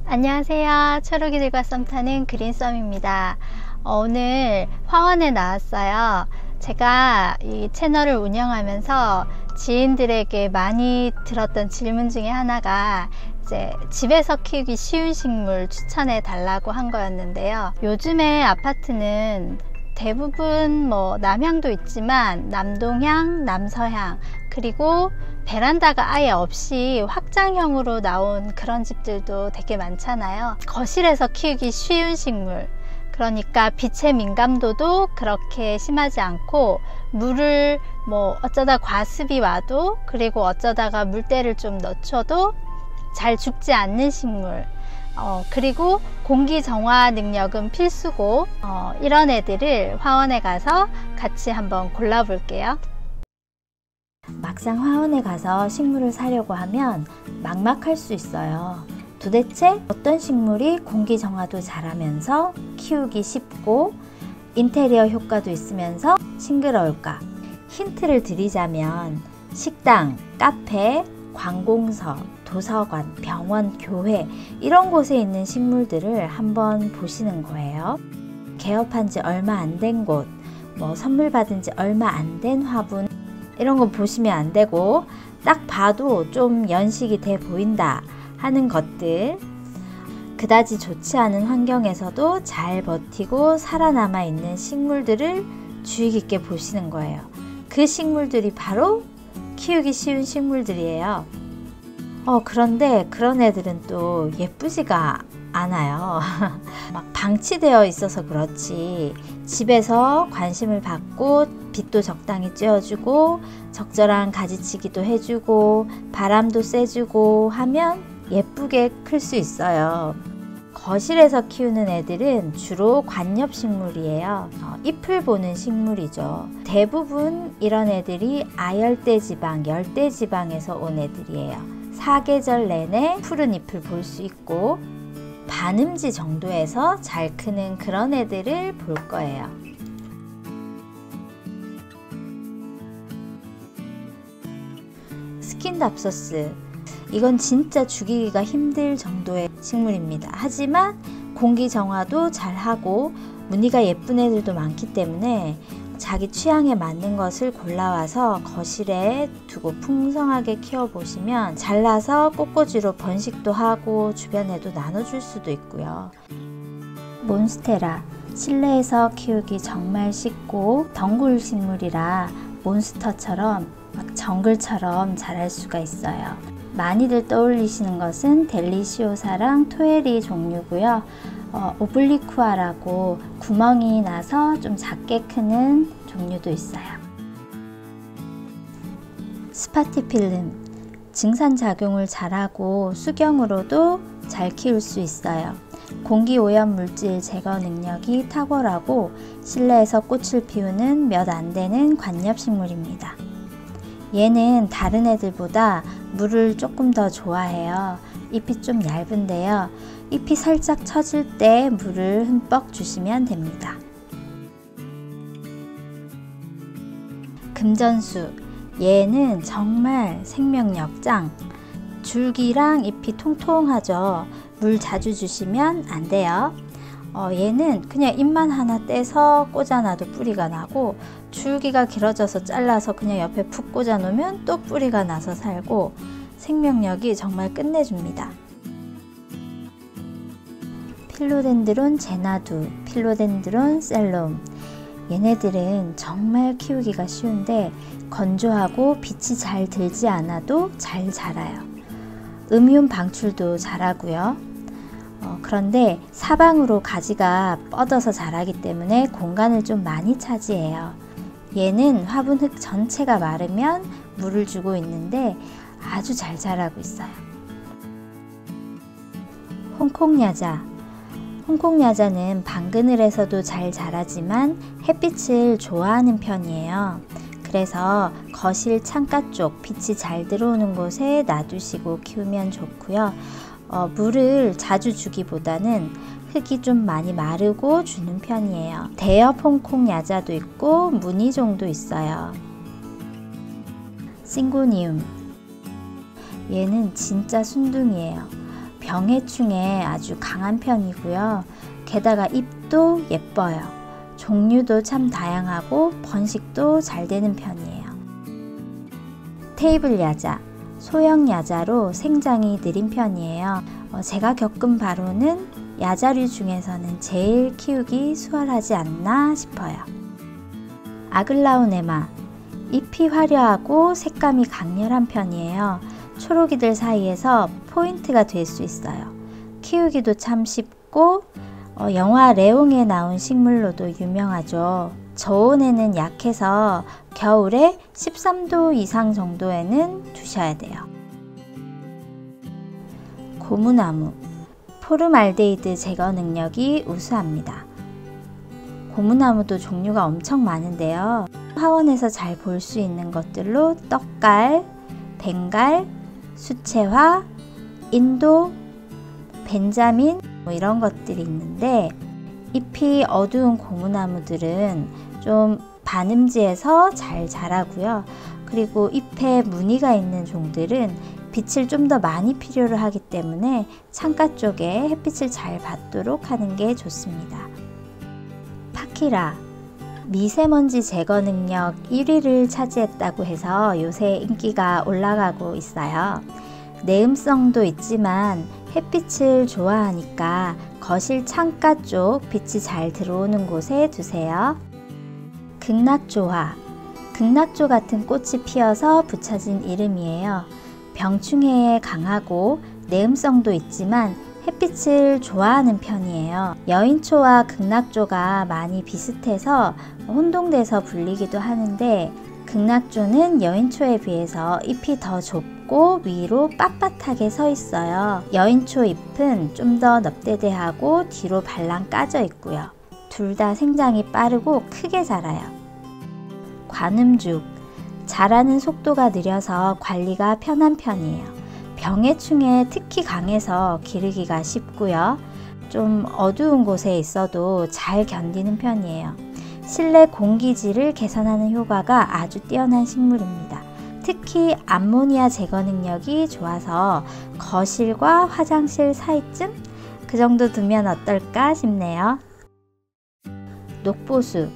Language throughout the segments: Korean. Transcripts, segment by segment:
안녕하세요. 초록이들과 썸 타는 그린썸입니다. 오늘 화원에 나왔어요. 제가 이 채널을 운영하면서 지인들에게 많이 들었던 질문 중에 하나가 이제 집에서 키우기 쉬운 식물 추천해 달라고 한 거였는데요. 요즘에 아파트는 대부분 남향도 있지만 남동향, 남서향, 그리고 베란다가 아예 없이 확장형으로 나온 그런 집들도 되게 많잖아요. 거실에서 키우기 쉬운 식물, 그러니까 빛의 민감도도 그렇게 심하지 않고 물을 어쩌다 과습이 와도, 그리고 어쩌다가 물때를 좀 넣쳐도 잘 죽지 않는 식물, 그리고 공기 정화 능력은 필수고, 이런 애들을 화원에 가서 같이 한번 골라 볼게요. 막상 화원에 가서 식물을 사려고 하면 막막할 수 있어요. 도대체 어떤 식물이 공기 정화도 잘하면서 키우기 쉽고 인테리어 효과도 있으면서 싱그러울까? 힌트를 드리자면 식당, 카페, 관공서, 도서관, 병원, 교회 이런 곳에 있는 식물들을 한번 보시는 거예요. 개업한 지 얼마 안 된 곳, 선물 받은 지 얼마 안 된 화분 이런 거 보시면 안 되고, 딱 봐도 좀 연식이 돼 보인다 하는 것들, 그다지 좋지 않은 환경에서도 잘 버티고 살아남아 있는 식물들을 주의 깊게 보시는 거예요. 그 식물들이 바로 키우기 쉬운 식물들이에요. 그런데 그런 애들은 또 예쁘지가 않아요. 막 방치되어 있어서 그렇지, 집에서 관심을 받고 빛도 적당히 쬐어주고 적절한 가지치기도 해주고 바람도 쐬주고 하면 예쁘게 클 수 있어요. 거실에서 키우는 애들은 주로 관엽식물이에요. 잎을 보는 식물이죠. 대부분 이런 애들이 아열대지방, 열대지방에서 온 애들이에요. 사계절 내내 푸른 잎을 볼 수 있고 반음지 정도에서 잘 크는 그런 애들을 볼 거예요. 스킨답소스, 이건 진짜 죽이기가 힘들 정도의 식물입니다. 하지만 공기 정화도 잘하고 무늬가 예쁜 애들도 많기 때문에 자기 취향에 맞는 것을 골라와서 거실에 두고 풍성하게 키워보시면 잘라서 꽃꽂이로 번식도 하고 주변에도 나눠줄 수도 있고요. 몬스테라, 실내에서 키우기 정말 쉽고 덩굴 식물이라 몬스터처럼 정글처럼 자랄 수가 있어요. 많이들 떠올리시는 것은 델리시오사랑 토에리 종류고요. 오블리쿠아라고 구멍이 나서 좀 작게 크는 종류도 있어요. 스파티필름, 증산작용을 잘하고 수경으로도 잘 키울 수 있어요. 공기오염 물질 제거 능력이 탁월하고 실내에서 꽃을 피우는 몇 안 되는 관엽식물입니다. 얘는 다른 애들보다 물을 조금 더 좋아해요. 잎이 좀 얇은데요. 잎이 살짝 처질 때 물을 흠뻑 주시면 됩니다. 금전수, 얘는 정말 생명력 짱. 줄기랑 잎이 통통하죠. 물 자주 주시면 안 돼요. 얘는 그냥 잎만 하나 떼서 꽂아놔도 뿌리가 나고, 줄기가 길어져서 잘라서 그냥 옆에 푹 꽂아 놓으면 또 뿌리가 나서 살고, 생명력이 정말 끝내줍니다. 필로덴드론 제나두, 필로덴드론 셀롬, 얘네들은 정말 키우기가 쉬운데 건조하고 빛이 잘 들지 않아도 잘 자라요. 음이온 방출도 잘하고요. 그런데 사방으로 가지가 뻗어서 자라기 때문에 공간을 좀 많이 차지해요. 얘는 화분 흙 전체가 마르면 물을 주고 있는데 아주 잘 자라고 있어요. 홍콩야자, 홍콩야자는 방그늘에서도 잘 자라지만 햇빛을 좋아하는 편이에요. 그래서 거실 창가 쪽 빛이 잘 들어오는 곳에 놔두시고 키우면 좋고요. 물을 자주 주기보다는 흙이 좀 많이 마르고 주는 편이에요. 대엽 홍콩야자도 있고 무늬종도 있어요. 싱고니움, 얘는 진짜 순둥이에요. 병해충에 아주 강한 편이고요. 게다가 잎도 예뻐요. 종류도 참 다양하고 번식도 잘 되는 편이에요. 테이블 야자, 소형 야자로 생장이 느린 편이에요. 제가 겪은 바로는 야자류 중에서는 제일 키우기 수월하지 않나 싶어요. 아글라오네마, 잎이 화려하고 색감이 강렬한 편이에요. 초록이들 사이에서 포인트가 될 수 있어요. 키우기도 참 쉽고 영화 레옹에 나온 식물로도 유명하죠. 저온에는 약해서 겨울에 13도 이상 정도에는 두셔야 돼요. 고무나무, 포름알데히드 제거 능력이 우수합니다. 고무나무도 종류가 엄청 많은데요. 화원에서 잘 볼 수 있는 것들로 떡갈, 벵갈, 수채화, 인도, 벤자민 이런 것들이 있는데, 잎이 어두운 고무나무들은 좀 반음지에서 잘 자라고요. 그리고 잎에 무늬가 있는 종들은 빛을 좀 더 많이 필요로 하기 때문에 창가 쪽에 햇빛을 잘 받도록 하는 게 좋습니다. 파키라, 미세먼지 제거 능력 1위를 차지했다고 해서 요새 인기가 올라가고 있어요. 내음성도 있지만 햇빛을 좋아하니까 거실 창가 쪽 빛이 잘 들어오는 곳에 두세요. 극락조화, 극락조 같은 꽃이 피어서 붙여진 이름이에요. 병충해에 강하고 내음성도 있지만 햇빛을 좋아하는 편이에요. 여인초와 극락조가 많이 비슷해서 혼동돼서 불리기도 하는데, 극락조는 여인초에 비해서 잎이 더 좁고 위로 빳빳하게 서 있어요. 여인초 잎은 좀 더 넙대대하고 뒤로 발랑 까져 있고요. 둘 다 생장이 빠르고 크게 자라요. 관음죽, 자라는 속도가 느려서 관리가 편한 편이에요. 병해충에 특히 강해서 기르기가 쉽고요. 좀 어두운 곳에 있어도 잘 견디는 편이에요. 실내 공기질을 개선하는 효과가 아주 뛰어난 식물입니다. 특히 암모니아 제거 능력이 좋아서 거실과 화장실 사이쯤 그 정도 두면 어떨까 싶네요. 녹보수,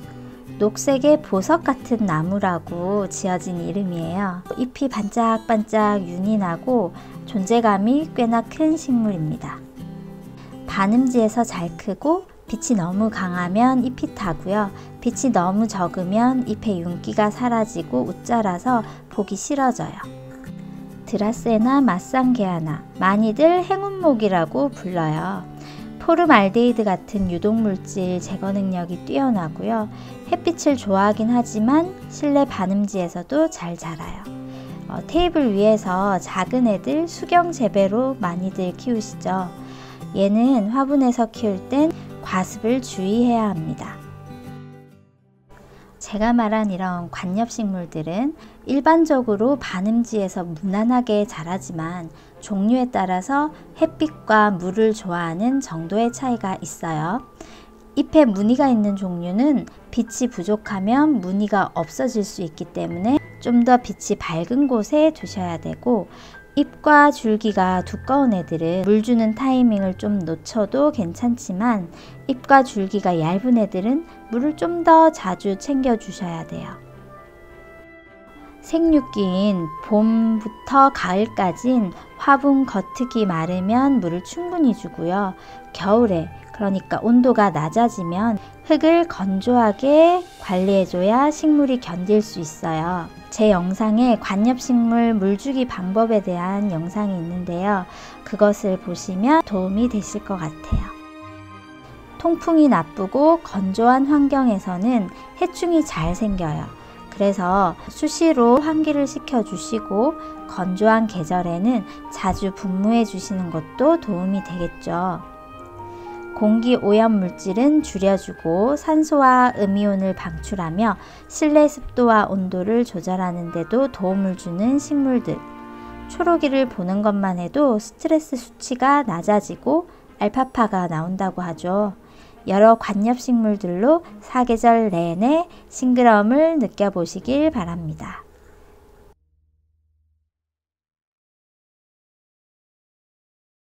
녹색의 보석 같은 나무라고 지어진 이름이에요. 잎이 반짝반짝 윤이 나고 존재감이 꽤나 큰 식물입니다. 반음지에서 잘 크고 빛이 너무 강하면 잎이 타고요. 빛이 너무 적으면 잎의 윤기가 사라지고 웃자라서 보기 싫어져요. 드라세나 마상게아나, 많이들 행운목이라고 불러요. 포름알데히드 같은 유독물질 제거 능력이 뛰어나고요. 햇빛을 좋아하긴 하지만 실내 반음지에서도 잘 자라요. 테이블 위에서 작은 애들 수경 재배로 많이들 키우시죠. 얘는 화분에서 키울 땐 과습을 주의해야 합니다. 제가 말한 이런 관엽식물들은 일반적으로 반음지에서 무난하게 자라지만 종류에 따라서 햇빛과 물을 좋아하는 정도의 차이가 있어요. 잎에 무늬가 있는 종류는 빛이 부족하면 무늬가 없어질 수 있기 때문에 좀 더 빛이 밝은 곳에 두셔야 되고, 잎과 줄기가 두꺼운 애들은 물 주는 타이밍을 좀 놓쳐도 괜찮지만 잎과 줄기가 얇은 애들은 물을 좀 더 자주 챙겨 주셔야 돼요. 생육기인 봄부터 가을까진 화분 겉흙이 마르면 물을 충분히 주고요. 겨울에, 그러니까 온도가 낮아지면 흙을 건조하게 관리해줘야 식물이 견딜 수 있어요. 제 영상에 관엽식물 물주기 방법에 대한 영상이 있는데요. 그것을 보시면 도움이 되실 것 같아요. 통풍이 나쁘고 건조한 환경에서는 해충이 잘 생겨요. 그래서 수시로 환기를 시켜주시고 건조한 계절에는 자주 분무해 주시는 것도 도움이 되겠죠. 공기 오염 물질은 줄여주고 산소와 음이온을 방출하며 실내 습도와 온도를 조절하는 데도 도움을 주는 식물들. 초록이를 보는 것만 해도 스트레스 수치가 낮아지고 알파파가 나온다고 하죠. 여러 관엽식물들로 사계절 내내 싱그러움을 느껴보시길 바랍니다.